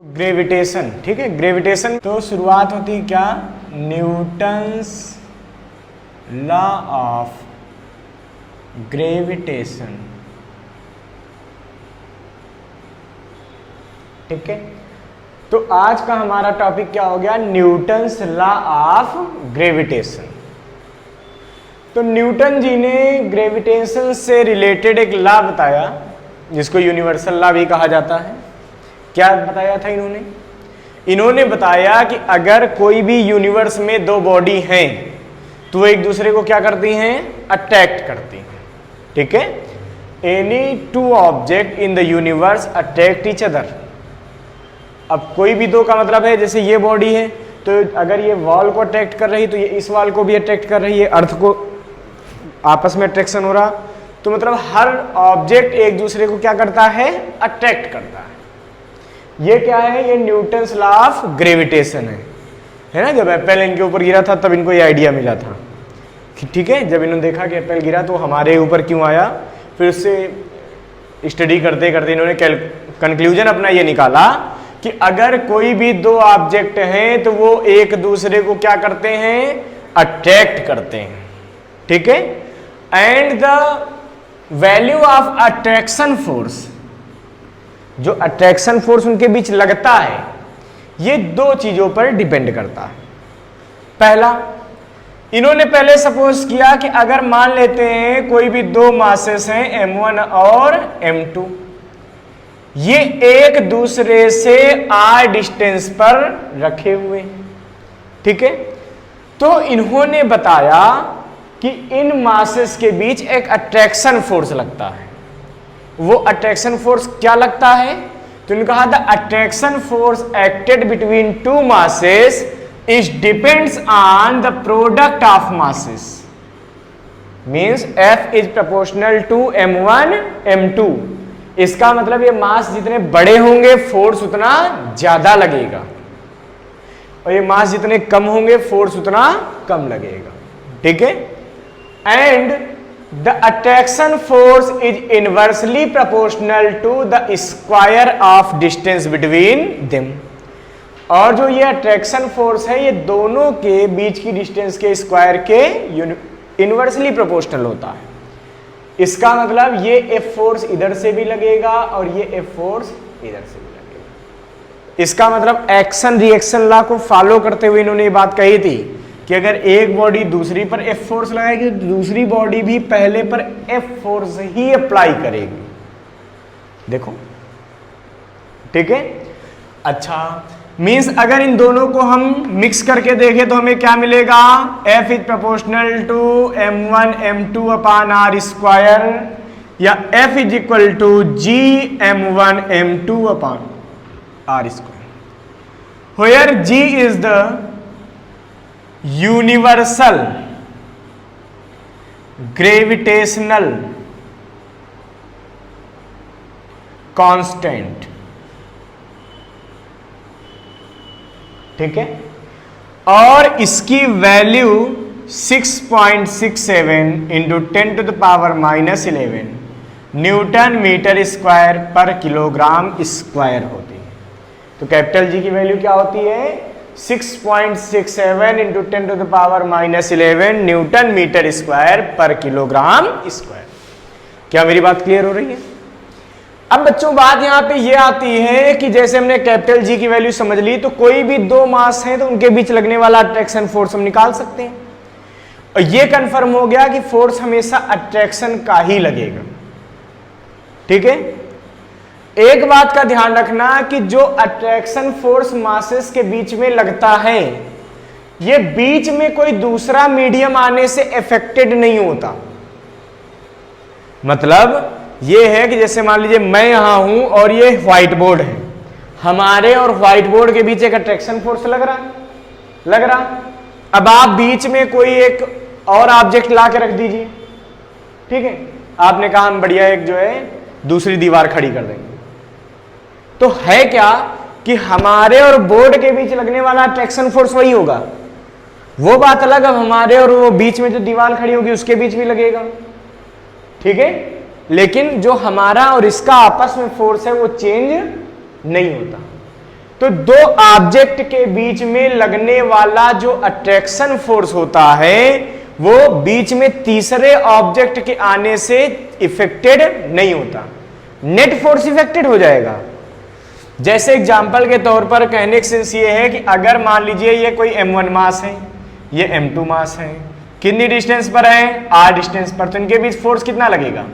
Gravitation, ठीक है। Gravitation तो शुरुआत होती है क्या, न्यूटन्स लॉ ऑफ ग्रेविटेशन, ठीक है। तो आज का हमारा टॉपिक क्या हो गया, न्यूटन्स लॉ ऑफ ग्रेविटेशन। तो न्यूटन जी ने ग्रेविटेशन से रिलेटेड एक लॉ बताया जिसको यूनिवर्सल लॉ भी कहा जाता है। क्या बताया था इन्होंने बताया कि अगर कोई भी यूनिवर्स में दो बॉडी हैं तो वो एक दूसरे को क्या करती हैं, अट्रैक्ट करती हैं, ठीक है। Any two object in the universe attract each other. अब कोई भी दो का मतलब है, जैसे ये बॉडी है तो अगर ये वॉल को अट्रैक्ट कर रही तो ये इस वॉल को भी अट्रैक्ट कर रही है, अर्थ को आपस में अट्रैक्शन हो रहा, तो मतलब हर ऑब्जेक्ट एक दूसरे को क्या करता है, अट्रैक्ट करता है। ये क्या है, ये न्यूटन्स लॉ ऑफ ग्रेविटेशन है ना। जब एप्पल इनके ऊपर गिरा था तब इनको ये आइडिया मिला था, ठीक है। जब इन्होंने देखा कि एप्पल गिरा तो हमारे ऊपर क्यों आया, फिर उससे स्टडी करते करते इन्होंने कंक्लूजन अपना ये निकाला कि अगर कोई भी दो ऑब्जेक्ट हैं तो वो एक दूसरे को क्या करते हैं, अट्रैक्ट करते हैं, ठीक है। And the value of attraction force, जो अट्रैक्शन फोर्स उनके बीच लगता है, ये दो चीजों पर डिपेंड करता है। पहला, इन्होंने पहले सपोज किया कि अगर मान लेते हैं कोई भी दो मासेस हैं m1 और m2, ये एक दूसरे से r डिस्टेंस पर रखे हुए, ठीक है। तो इन्होंने बताया कि इन मासेस के बीच एक अट्रैक्शन फोर्स लगता है। वो अट्रैक्शन फोर्स क्या लगता है, तो इन्होंने कहा the attraction force acted between two masses is depends on the product of masses, means F is proportional to m1 m2। इसका मतलब ये मास जितने बड़े होंगे फोर्स उतना ज्यादा लगेगा, और ये मास जितने कम होंगे फोर्स उतना कम लगेगा, ठीक है। And the attraction force is inversely proportional to the square of distance between them. और जो ये अट्रैक्शन फोर्स है ये दोनों के बीच की डिस्टेंस के स्क्वायर के इनवर्सली प्रोपोर्शनल होता है। इसका मतलब ये F फोर्स इधर से भी लगेगा और ये F फोर्स इधर से भी लगेगा। इसका मतलब एक्शन रिएक्शन लॉ को फॉलो करते हुए इन्होंने ये बात कही थी कि अगर एक बॉडी दूसरी पर F फोर्स लगाएगी तो दूसरी बॉडी भी पहले पर F फोर्स ही अप्लाई करेगी, देखो, ठीक है। अच्छा, मींस अगर इन दोनों को हम मिक्स करके देखें तो हमें क्या मिलेगा, F is proportional to m1 m2 upon r square, या F is equal to g m1 m2 upon r square, where g is the universal gravitational constant, ठीक है। और इसकी value 6.67 into 10 to the power -11 newton metre square पर kilogram square होती है। तो capital G की वैल्यू क्या होती है, 6.67 into 10 to the power -11 newton metre square पर किलोग्राम स्क्वायर। क्या मेरी बात क्लियर हो रही है? अब बच्चों बात यहां पे ये आती है कि जैसे हमने कैपिटल जी की वैल्यू समझ ली, तो कोई भी दो मास हैं तो उनके बीच लगने वाला अट्रैक्शन फोर्स हम निकाल सकते हैं, और ये कंफर्म हो गया कि फोर्स हमेशा अट्रैक्शन का ही लगेगा, ठीक है। एक बात का ध्यान रखना कि जो अट्रैक्शन फोर्स मासेस के बीच में लगता है ये बीच में कोई दूसरा मीडियम आने से अफेक्टेड नहीं होता। मतलब ये है कि जैसे मान लीजिए मैं यहां हूं और ये व्हाइट बोर्ड है, हमारे और व्हाइट बोर्ड के बीच एक अट्रैक्शन फोर्स लग रहा। अब आप बीच में कोई एक और ऑब्जेक्ट ला के रख दीजिए, ठीक है। आपने कहा हम बढ़िया एक जो है दूसरी दीवार खड़ी कर देंगे, तो है क्या कि हमारे और बोर्ड के बीच लगने वाला अट्रैक्शन फोर्स वही होगा। वो बात अलग, अब हमारे और वो बीच में जो दीवार खड़ी होगी उसके बीच भी लगेगा, ठीक है। लेकिन जो हमारा और इसका आपस में फोर्स है वो चेंज नहीं होता। तो दो ऑब्जेक्ट के बीच में लगने वाला जो अट्रैक्शन फोर्स होता है वो बीच में तीसरे ऑब्जेक्ट के आने से इफेक्टेड नहीं होता, नेट फोर्स इफेक्टेड हो जाएगा। जैसे एग्जांपल के तौर पर कहने का सेंस ये है कि अगर मान लीजिए ये कोई m1 मास है, ये m2 मास है, कितनी डिस्टेंस पर है, r डिस्टेंस पर, तो इनके बीच फोर्स कितना लगेगा,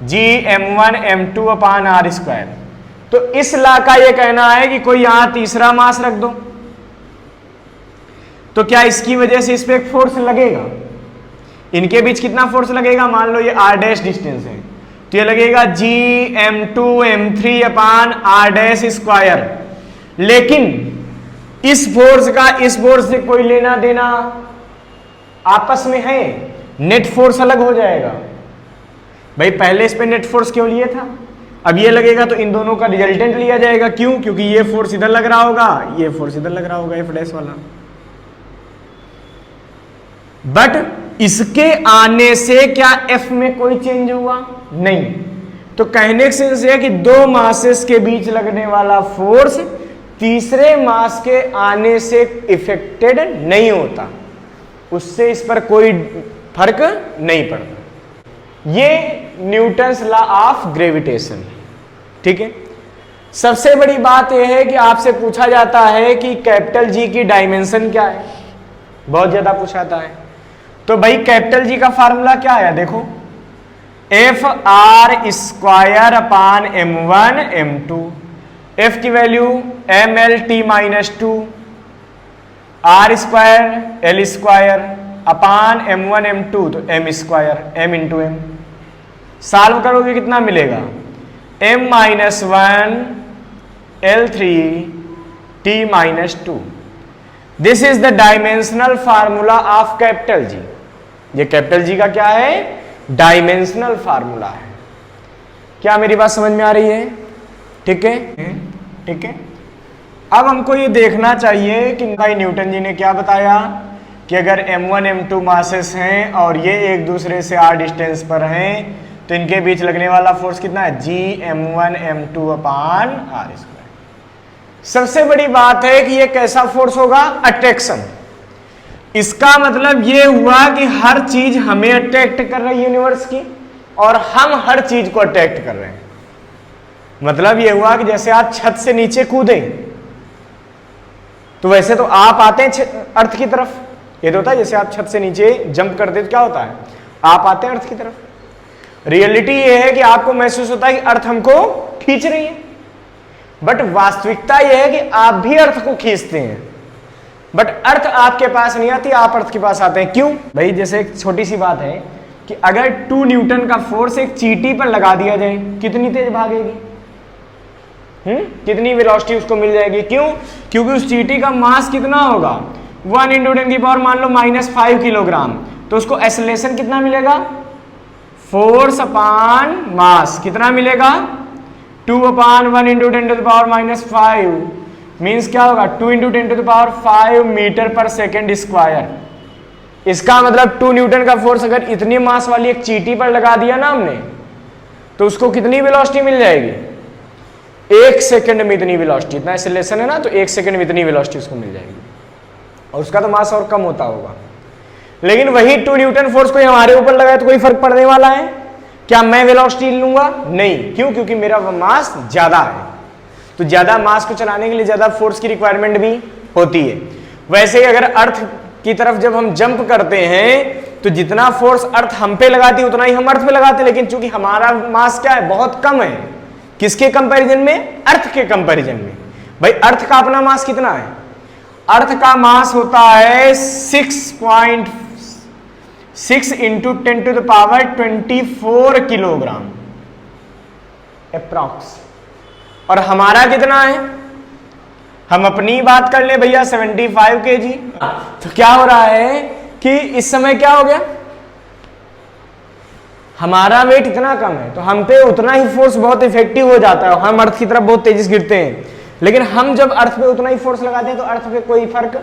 g m1 m2 upon r square. तो इस लॉ का ये कहना है कि कोई यहां तीसरा मास रख दो तो क्या इसकी वजह से इस पे एक फोर्स लगेगा, इनके बीच कितना फोर्स लगेगा, मान लो ये r डैश डिस्टेंस है तो ये लगेगा g m2 m3 अपान r डैश स्क्वायर। लेकिन इस फोर्स का इस फोर्स से कोई लेना देना आपस में है, नेट फोर्स अलग हो जाएगा। भाई पहले इस पे नेट फोर्स क्यों लिया था, अब ये लगेगा तो इन दोनों का रिजल्टेंट लिया जाएगा, क्यों, क्योंकि ये फोर्स इधर लग रहा होगा, ये फोर्स इधर लग रहा होगा, एफ डैश वाला। बट इसके आने से क्या एफ में कोई चेंज हुआ, नहीं। तो कहने का सेंस है कि दो मासेस के बीच लगने वाला फोर्स तीसरे मास के आने से इफेक्टेड नहीं होता, उससे इस पर कोई फर्क नहीं पड़ता। ये न्यूटन्स लॉ ऑफ ग्रेविटेशन, ठीक है। सबसे बड़ी बात यह है कि आपसे पूछा जाता है कि कैपिटल जी की डायमेंशन क्या है, बहुत ज्यादा पूछा जाता है। तो भाई कैपिटल जी का फार्मूला क्या है, देखो F R square upon m1 m2, F की value M L T minus 2, R square L square upon m1 m2 तो m square m into M. Solve करोगे कितना मिलेगा, m minus 1 L3 t minus 2। This is the dimensional formula of capital G. ये capital जी का क्या है, dimensional formula है। क्या मेरी बात समझ में आ रही है, ठीक है, ठीक है। अब हमको ये देखना चाहिए कि भाई न्यूटन जी ने क्या बताया कि अगर m1 m2 मासेस हैं और ये एक दूसरे से r डिस्टेंस पर हैं तो इनके बीच लगने वाला फोर्स कितना है, g m1 m2 upon r square. सबसे बड़ी बात है कि ये कैसा फोर्स होगा, अट्रैक्शन। इसका मतलब ये हुआ कि हर चीज हमें अट्रैक्ट कर रही है यूनिवर्स की और हम हर चीज को अट्रैक्ट कर रहे हैं। मतलब ये हुआ कि जैसे आप छत से नीचे कूदे तो वैसे तो आप आते हैं अर्थ की तरफ, ये तो होता है जैसे आप छत से नीचे जंप करते तो क्या होता है, आप आते हैं अर्थ की तरफ। रियलिटी ये है कि आपको महसूस होता है कि अर्थ हमको खींच रही है, बट वास्तविकता यह है कि आप भी अर्थ को खींचते हैं, बट अर्थ आपके पास नहीं आती, आप अर्थ के पास आते हैं। क्यों भाई, जैसे एक छोटी सी बात है कि अगर 2 न्यूटन का फोर्स एक चींटी पर लगा दिया जाए कितनी तेज भागेगी, कितनी वेलोसिटी उसको मिल जाएगी, क्यों, क्योंकि उस चींटी का मास कितना होगा, 1 × 10⁻⁻⁻ मान लो -5 किलोग्राम, तो उसको एक्सेलरेशन कितना मिलेगा, फोर्स अपान मास कितना मिलेगा, 2/1 × 10⁻⁻⁵ मीन्स क्या होगा, 2 × 10⁵ मीटर पर सेकेंड स्क्वायर। इसका मतलब 2 न्यूटन का फोर्स अगर इतनी मास वाली एक चींटी पर लगा दिया ना हमने तो उसको कितनी वेलोसिटी मिल जाएगी, 1 सेकंड में इतनी वेलोसिटी, इतना एक्सेलरेशन है ना, तो 1 सेकंड में इतनी वेलोसिटी उसको मिल जाएगी और उसका तो मास और कम होता होगा। लेकिन वही 2 न्यूटन फोर्स को हमारे ऊपर लगाए तो कोई फर्क पड़ने वाला है क्या, मैं वेलोसिटी लूंगा, नहीं, क्यों, क्योंकि मेरा मास ज्यादा है। तो ज्यादा मास को चलाने के लिए ज्यादा फोर्स की रिक्वायरमेंट भी होती है। वैसे ही अगर अर्थ की तरफ जब हम जंप करते हैं तो जितना फोर्स अर्थ हम पे लगाती है उतना ही हम अर्थ पे लगाते हैं, लेकिन चूंकि हमारा मास क्या है, बहुत कम है, किसके कंपैरिजन में, अर्थ के कंपैरिजन में। भाई अर्थ का अपना मास कितना है, अर्थ का मास होता है 6.6 × 10⁻24 किलोग्राम अप्रॉक्स, और हमारा कितना है, हम अपनी बात कर ले भैया 75 kg। तो क्या हो रहा है कि इस समय क्या हो गया, हमारा वेट इतना कम है तो हम पे उतना ही फोर्स बहुत इफेक्टिव हो जाता है, हम अर्थ की तरफ बहुत तेजी से गिरते हैं। लेकिन हम जब अर्थ पे उतना ही फोर्स लगाते हैं तो अर्थ पे कोई फर्क,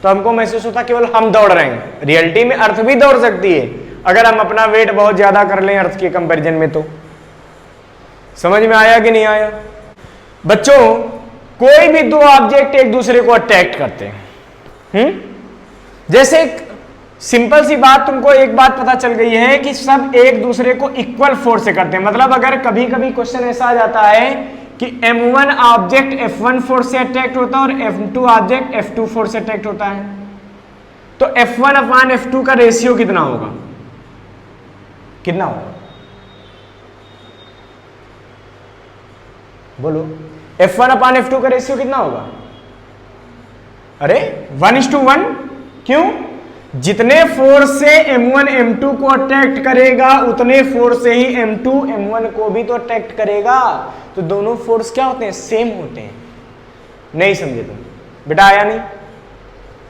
तो हमको महसूस होता केवल हम दौड़ रहे हैं। रियलिटी में अर्थ भी दौड़ सकती है अगर हम अपना वेट बहुत ज्यादा कर लें अर्थ के कंपैरिजन में। तो समझ में आया कि नहीं आया बच्चों, कोई भी दो ऑब्जेक्ट एक दूसरे को अट्रैक्ट करते हैं, जैसे सिंपल सी बात, तुमको एक बात पता चल गई है कि सब एक दूसरे को इक्वल फोर्स से करते हैं। मतलब अगर कभी कभी क्वेश्चन ऐसा आ जाता है कि M1 ऑब्जेक्ट F1 फोर्स से अट्रैक्ट होता है और F2 ऑब्जेक्ट F2 फोर्स से अट्रैक्ट होता है, तो F1 अपॉन F2 का रेशियो कितना होगा? कितना होगा बोलो? F1 अपॉन F2 का रेशियो कितना होगा? अरे 1:1। क्यों? जितने फोर्स से M1 M2 को अट्रैक्ट करेगा उतने फोर्स से ही M2 M1 को भी तो अट्रैक्ट करेगा। तो दोनों फोर्स क्या होते हैं? सेम होते हैं। नहीं समझे तुम? बेटा आया नहीं?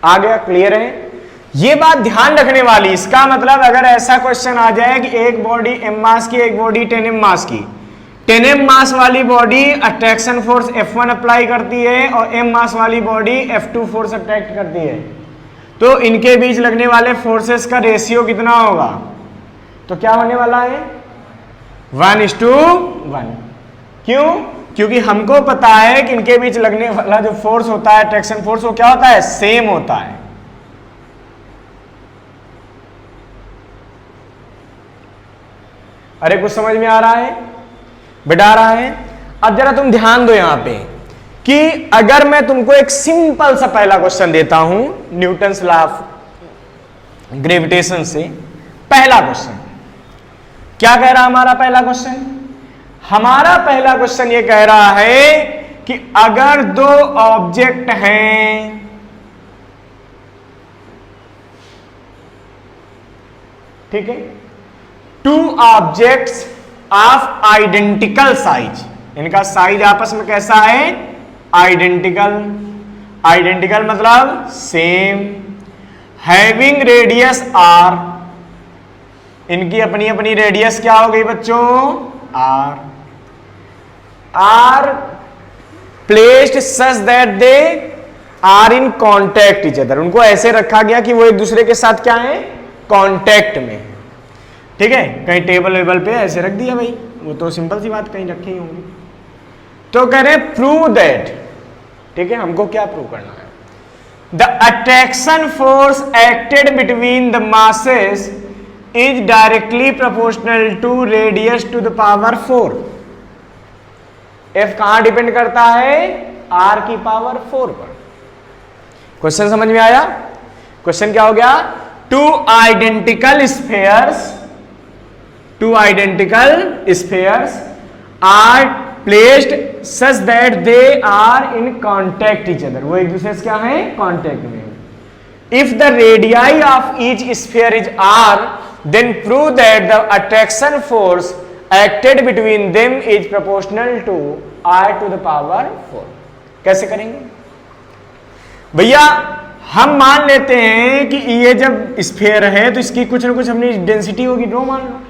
आ गया? क्लियर है? ये बात ध्यान रखने वाली। इसका मतलब अगर ऐसा क्वेश्चन आ जाए कि एक बॉडी M मास की, एक बॉडी 10M मास की, 10M मास वाली body attraction force F1 apply करती है और M मास वाली बॉडी F2 फोर्स अट्रैक्ट करती है, तो इनके बीच लगने वाले फोर्सेस का रेशियो कितना होगा? तो क्या होने वाला है? 1:1। क्यों? क्योंकि हमको पता है कि इनके बीच लगने वाला जो फोर्स होता है, अट्रैक्शन फोर्स, वो क्या होता है? सेम होता है। अरे कुछ समझ में आ रहा है? बेटा आ रहा है? अब जरा तुम ध्यान दो यहां पे कि अगर मैं तुमको एक सिंपल सा पहला क्वेश्चन देता हूं न्यूटन्स लॉ ऑफ ग्रेविटेशन से। पहला क्वेश्चन क्या कह रहा है हमारा पहला क्वेश्चन? हमारा पहला क्वेश्चन ये कह रहा है कि अगर दो ऑब्जेक्ट हैं, ठीक है, two objects of identical size, इनका साइज आपस में कैसा है? आइडेंटिकल। आइडेंटिकल मतलब सेम। हैविंग रेडियस आर, इनकी अपनी अपनी रेडियस क्या हो गई बच्चों? R. Are placed such that they are in contact each other, उनको ऐसे रखा गया कि वो एक दूसरे के साथ क्या है? कॉन्टैक्ट में। ठीक है, कहीं टेबल वेबल पे ऐसे रख दिया भाई, वो तो सिंपल सी बात, कहीं रखे ही होंगे। तो कह रहे प्रूव दैट, ठीक है, हमको क्या प्रूव करना है? The attraction force acted between the masses is directly proportional to radius to the power 4। F कहां डिपेंड करता है? R की पावर 4 पर। क्वेश्चन समझ में आया? क्वेश्चन क्या हो गया? Two identical spheres are placed such that they are in contact each other, वो एक दूसरे से क्या है? कॉन्टैक्ट में। If the radii of each sphere is R, then prove that the attraction force acted between them is proportional to r to the power 4। कैसे करेंगे भैया? हम मान लेते हैं कि ये जब स्फीयर है तो इसकी कुछ ना कुछ अपनी डेंसिटी होगी, रो मान लो।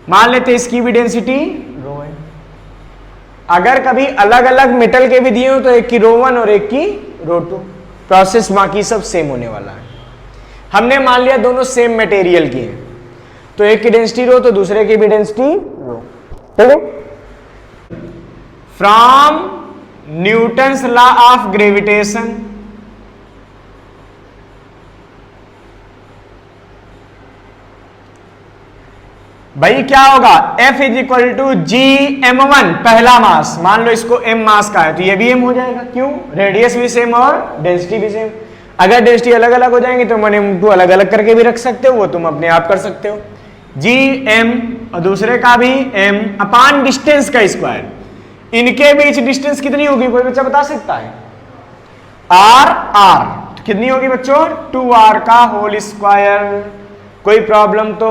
मान लेते हैं इसकी भी डेंसिटी रो है। अगर कभी अलग अलग मेटल के भी दिए हो तो एक की रो 1 और एक की रो 2, प्रोसेस बाकी सब सेम होने वाला है। हमने मान लिया दोनों सेम मटेरियल की है, तो एक की डेंसिटी रो तो दूसरे की भी डेंसिटी रो। ठीक है, from Newton's law of gravitation, भाई क्या होगा? F is equal to G_m1, पहला मास, मान लो इसको m मास का है तो ये भी m हो जाएगा। क्यों? रेडियस भी सेम और डेंसिटी भी सेम। अगर डेंसिटी अलग अलग हो जाएंगी तो मैंने m2 अलग अलग करके भी रख सकते हो, वो तुम अपने आप कर सकते हो। Gm और दूसरे का भी m अपान डिस्टेंस का स्क्वायर। इनके बीच डिस्टेंस कितनी होगी? कोई बच्चा बता सकता है? r तो कितनी होगी बच्चों? 2r का होल स्क्वायर। कोई प्रॉब्लम तो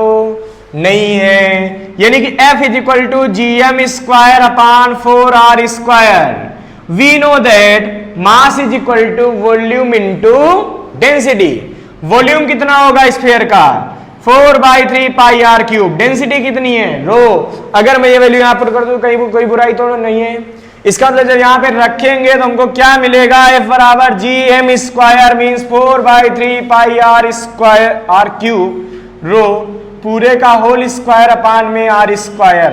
नहीं है, यानी कि F is equal to GM square upon 4R square. We know that mass is equal to volume into density. Volume कितना होगा स्फीयर का? 4/3 पाई r क्यूब। डेंसिटी कितनी है? रो। अगर मैं ये वैल्यू यहां पर कर दूं कहीं कोई बुराई तो नहीं है। इसका मतलब जब यहां पे रखेंगे तो हमको क्या मिलेगा? F बराबर GM square means 4/3 pi r square r cube rho पूरे का होल स्क्वायर अपान में r स्क्वायर।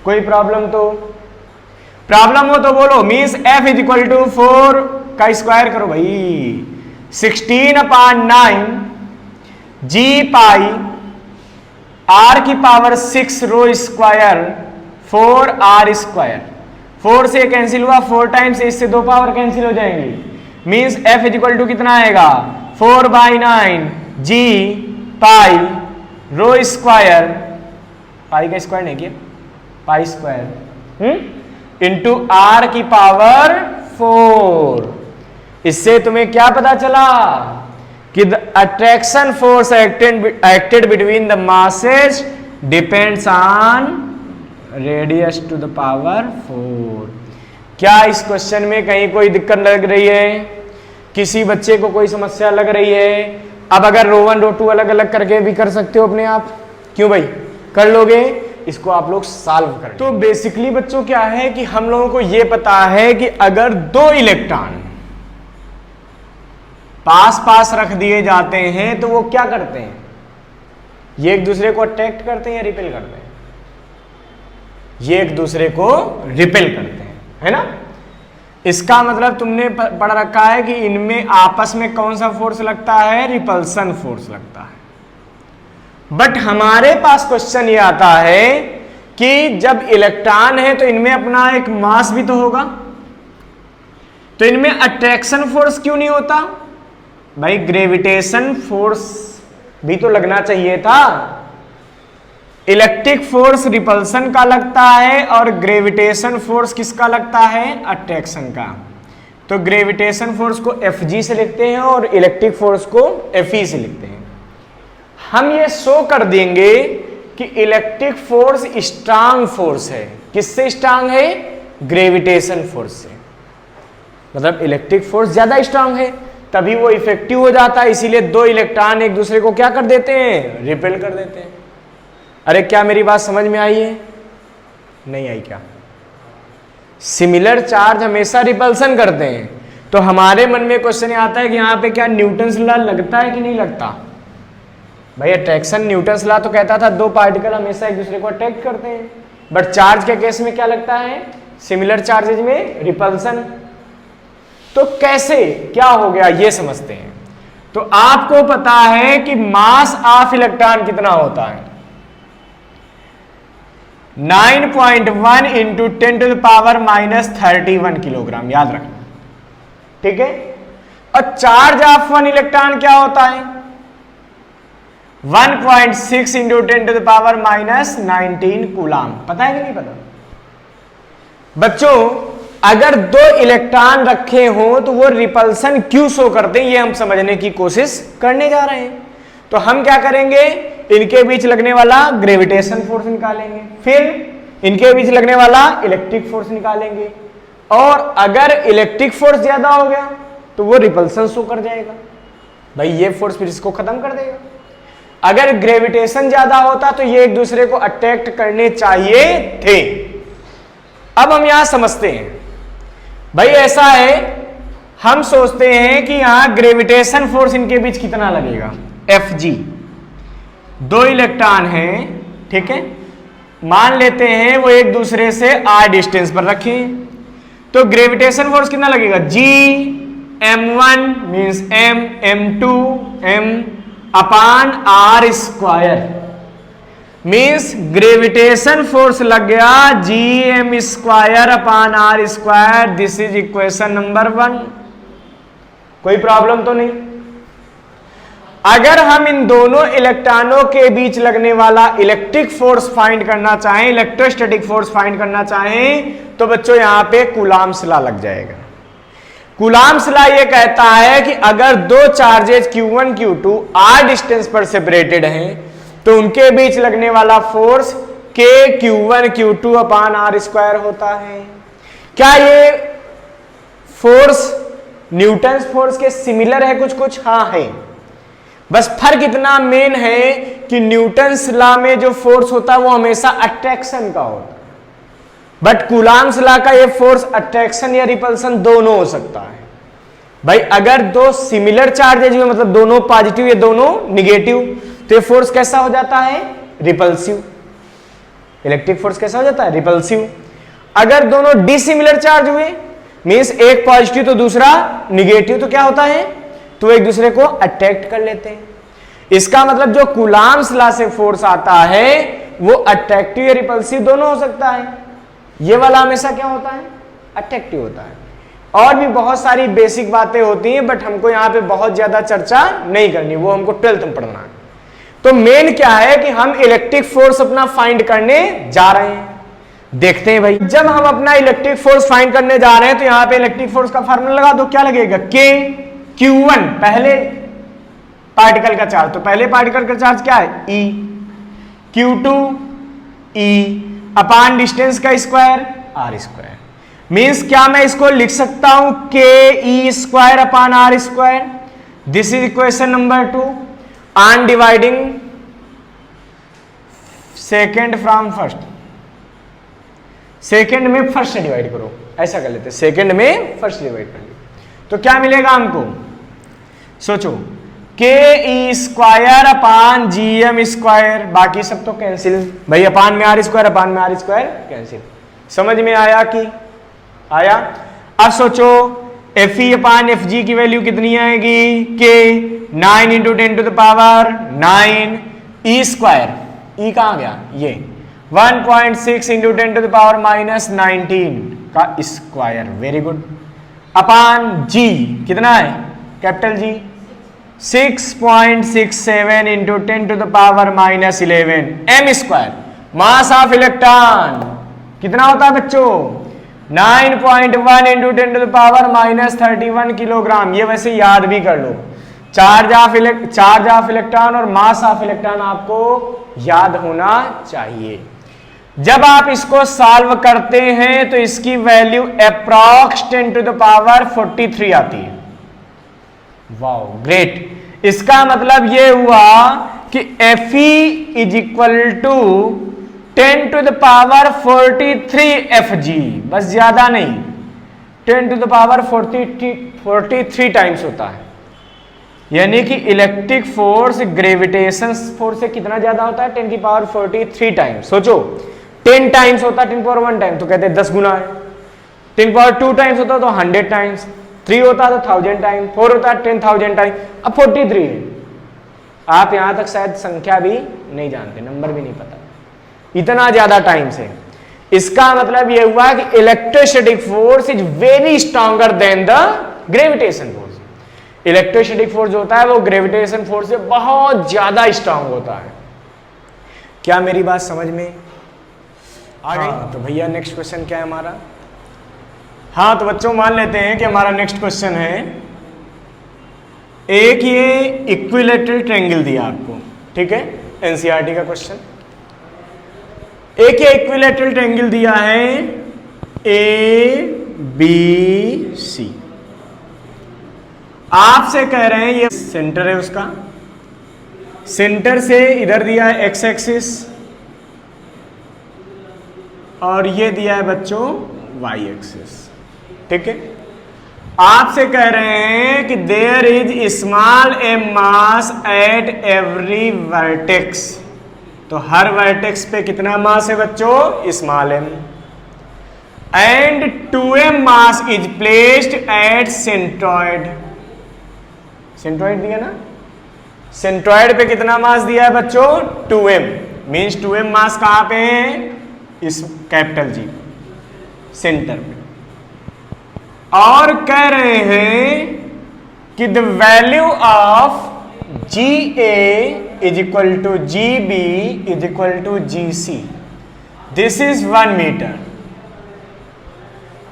कोई प्रॉब्लम तो? प्रॉब्लम हो तो बोलो। Means F is equal to 4 का स्क्वायर करो भाई, 16/9 G पाई R की power 6 rho square 4R square. 4 से कैंसिल हुआ, 4 टाइम्स, इससे 2 पावर कैंसिल हो जाएंगी। Means F is equal to कितना आएगा, 4/9 G पाई रो स्क्वायर, पाई का स्क्वायर नहीं किया, पाई स्क्वायर इंटू R की पावर 4। इससे तुम्हें क्या पता चला कि the attraction force acted between the masses depends on radius to the power 4। क्या इस क्वेश्चन में कहीं कोई दिक्कत लग रही है? किसी बच्चे को कोई समस्या लग रही है? अब अगर रो 1 रो 2 अलग अलग करके भी कर सकते हो अपने आप, क्यों भाई, कर लोगे, इसको आप लोग सॉल्व करें। तो बेसिकली बच्चों क्या है कि हम लोगों को यह पता है कि अगर 2 इलेक्ट्रॉन पास पास रख दिए जाते हैं तो वो क्या करते हैं, ये एक दूसरे को अट्रैक्ट करते हैं या रिपेल करते हैं? ये एक दूसरे को रिपेल करते हैं, है ना। इसका मतलब तुमने पढ़ रखा है कि इनमें आपस में कौन सा फोर्स लगता है, रिपल्सन फोर्स लगता है। बट हमारे पास क्वेश्चन ये आता है कि जब इलेक्ट्रॉन है तो इनमें अपना एक मास भी तो होगा, तो इनमें अट्रैक्शन फोर्स क्यों नहीं होता? भाई ग्रेविटेशन फोर्स भी तो लगना चाहिए था। इलेक्ट्रिक फोर्स रिपल्सन का लगता है और ग्रेविटेशन फोर्स किसका लगता है, अट्रैक्शन का। तो ग्रेविटेशन फोर्स को Fg से लिखते हैं और इलेक्ट्रिक फोर्स को Fe से लिखते हैं। हम ये शो कर देंगे कि इलेक्ट्रिक फोर्स स्ट्रांग फोर्स है। किससे स्ट्रांग है? ग्रेविटेशन फोर्स से। मतलब इलेक्ट्रिक फोर्स ज्यादा स्ट्रांग है, तभी वो इफेक्टिव हो जाता है। इसीलिए 2 इलेक्ट्रॉन एक दूसरे को क्या कर देते हैं, रिपेल कर देते हैं। अरे क्या मेरी बात समझ में आई है? नहीं आई क्या? सिमिलर चार्ज हमेशा रिपल्सन करते हैं। तो हमारे मन में क्वेश्चन आता है कि यहाँ पे क्या न्यूटन्स लॉ लगता है कि नहीं लगता? भाई अट्रैक्शन न्यूटन्स लॉ तो कहता था 2 पार्टिकल हमेशा एक दूसरे को अट्रैक्ट करते हैं, बट चार्ज के केस में क्या लगता है, सिमिलर चार्जेज में रिपल्सन। तो कैसे क्या हो गया ये समझते हैं। तो आपको पता है कि मास ऑफ इलेक्ट्रॉन कितना होता है, 9.1 इंटू 10⁻³ किलोग्राम, याद रखना, ठीक है। और चार्ज ऑफ 1 इलेक्ट्रॉन क्या होता है, 1.6 इंटू 10⁻⁻19 कूलाम। पता है कि नहीं पता? बच्चों अगर 2 इलेक्ट्रॉन रखे हो तो वो रिपल्सन क्यों शो करते हैं, ये हम समझने की कोशिश करने जा रहे हैं। तो हम क्या करेंगे, इनके बीच लगने वाला ग्रेविटेशन फोर्स निकालेंगे, फिर इनके बीच लगने वाला इलेक्ट्रिक फोर्स निकालेंगे, और अगर इलेक्ट्रिक फोर्स ज्यादा हो गया तो वो रिपल्सन शो कर जाएगा। भाई ये फोर्स फिर इसको खत्म कर देगा। अगर ग्रेविटेशन ज्यादा होता तो ये एक दूसरे को अट्रैक्ट करने चाहिए थे। अब हम यहां समझते हैं, भाई ऐसा है, हम सोचते हैं कि यहां ग्रेविटेशन फोर्स इनके बीच कितना लगेगा, Fg। 2 इलेक्ट्रॉन हैं, ठीक है, मान लेते हैं वो एक दूसरे से r डिस्टेंस पर रखें, तो ग्रेविटेशन फोर्स कितना लगेगा, G m1 means m, m2 m अपान r square, means gravitation force लग गया Gm square upon r square. This is equation number 1। कोई प्रॉब्लम तो नहीं? अगर हम इन दोनों इलेक्ट्रॉनों के बीच लगने वाला इलेक्ट्रिक फोर्स फाइंड करना चाहें, इलेक्ट्रोस्टैटिक फोर्स फाइंड करना चाहें, तो बच्चों यहां पे कूलाम्स लॉ लग जाएगा। कूलाम्स लॉ ये कहता है कि अगर 2 charges Q1 Q2 r distance पर सेपरेटेड हैं तो उनके बीच लगने वाला फोर्स K Q1 Q2 अपान r स्क्वायर होता है। क्या ये फोर्स न्यूटन्स फोर्स के सिमिलर है? कुछ कुछ हाँ है, बस फर्क इतना मेन है कि न्यूटन्स लॉ में जो फोर्स होता है वो हमेशा अट्रैक्शन का होता है, बट कूलाम्स लॉ का ये फोर्स अट्रैक्शन या रिपल्सन दोनों हो सकता है। भाई अगर 2 सिमिलर चार्जेज हुए, मतलब दोनों पॉजिटिव या दोनों निगेटिव, तो ये फोर्स कैसा हो जाता है, रिपल्सिव। इलेक्ट्रिक फोर्स कैसा हो जाता है, रिपल्सिव। अगर दोनों डिसिमिलर चार्ज हुए, मींस एक पॉजिटिव तो दूसरा निगेटिव, तो क्या होता है, तो एक दूसरे को अट्रैक्ट कर लेते हैं। इसका मतलब जो कूलाम्स लॉ से फोर्स आता है वो अट्रैक्टिव या रिपल्सिव दोनों हो सकता है। ये वाला हमेशा क्या होता है, अट्रैक्टिव होता है। और भी बहुत सारी बेसिक बातें होती हैं, बट हमको यहां पे बहुत ज्यादा चर्चा नहीं करनी, वो हमको 12th में पढ़ना है। तो मेन क्या है कि हम इलेक्ट्रिक फोर्स अपना फाइंड करने जा रहे हैं। देखते हैं भाई, जब हम अपना इलेक्ट्रिक फोर्स फाइंड करने जा रहे हैं तो यहां पे इलेक्ट्रिक फोर्स का फार्मूला लगा दो, क्या लगेगा, K Q1 पहले पार्टिकल का चार्ज, तो पहले पार्टिकल का चार्ज क्या है, E, Q2 E अपान डिस्टेंस का स्क्वायर R स्क्वायर। मीन्स क्या मैं इसको लिख सकता हूं K E square upon R square, this is equation number 2। On dividing second from first, second में फर्स्ट से डिवाइड करो, ऐसा कर लेते, सेकेंड में फर्स्ट से डिवाइड कर लो, तो क्या मिलेगा हमको, सोचो, K E square upon G M square, बाकी सब तो कैंसिल भाई, अपान में आर स्क्वायर, अपान में आर स्क्वायर कैंसिल। समझ में आया कि आया? अब सोचो F E upon F G की वैल्यू कितनी आएगी, K 9 into 10 to the power 9, E square, E कहां गया, ये 1.6 इंटू 10 टू द पावर -19 का square, very good, upon G कितना है, capital G 6.67 into 10 to the power -11 M square. Mass of electron कितना होता है बच्चों, 9.1 into 10 to the power -31 kilogram. ये वैसे याद भी कर लो, चार्ज ऑफ इलेक्ट्रॉन और मास ऑफ इलेक्ट्रॉन आपको याद होना चाहिए। जब आप इसको सॉल्व करते हैं तो इसकी value approx 10 to the power 43 आती है। वाओ ग्रेट, इसका मतलब ये हुआ कि Fe is equal to 10 to the power 43 Fg, बस ज्यादा नहीं, 10 टू द पावर 43 टाइम्स होता है। यानी कि इलेक्ट्रिक फोर्स ग्रेविटेशन फोर्स से कितना ज्यादा होता है, 10 की पावर 43 टाइम्स। सोचो 10 टाइम्स होता है 10 पावर 1 टाइम, तो कहते हैं 10 गुना है। 10 पावर 2 टाइम्स होता है तो 100 टाइम्स, 3 होता है तो 1000 टाइम, 4 होता है 10,000 टाइम, अब 43 है। आप यहां तक शायद संख्या भी नहीं जानते, नंबर भी नहीं पता, इतना ज्यादा टाइम से। इसका मतलब यह हुआ कि electrostatic force is very stronger than the gravitation force. Electrostatic force होता है वो ग्रेविटेशन फोर्स से बहुत ज्यादा स्ट्रांग होता है। क्या मेरी बात समझ में आ गई? तो भैया नेक्स्ट क्वेश्चन क्या है हमारा? हाँ तो बच्चों मान लेते हैं कि हमारा नेक्स्ट क्वेश्चन है, एक ये इक्विलैटरल ट्रायंगल दिया आपको, ठीक है, एनसीईआरटी का क्वेश्चन। एक ये इक्विलैटरल ट्रायंगल दिया है ABC, आपसे कह रहे हैं ये सेंटर है उसका, सेंटर से इधर दिया है एक्स एक्सिस और ये दिया है बच्चों वाई एक्सिस, ठीक है। आपसे कह रहे हैं कि there is small M mass at every vertex, तो हर वर्टेक्स पे कितना मास है बच्चों, small M, and 2m mass is placed at centroid. Centroid दिया ना, सेंट्रॉइड पे कितना मास दिया है बच्चों, 2m, मींस 2m मास कहां पे है, इस कैपिटल जी सेंटर पे। और कह रहे हैं कि the value of GA is equal to GB is equal to GC, this is 1 metre.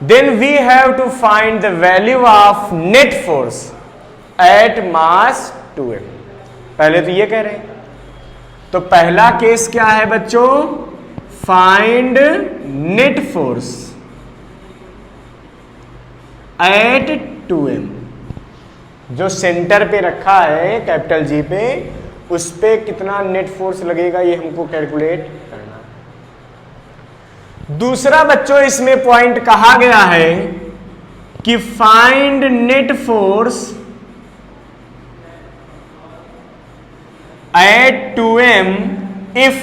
Then we have to find the value of net force at mass 2m। पहले तो ये कह रहे हैं, तो पहला केस क्या है बच्चों, find net force at 2m। जो सेंटर पे रखा है कैपिटल जी पे, उस पे कितना नेट फोर्स लगेगा ये हमको कैलकुलेट करना। दूसरा बच्चों इसमें पॉइंट कहा गया है कि find net force at 2m if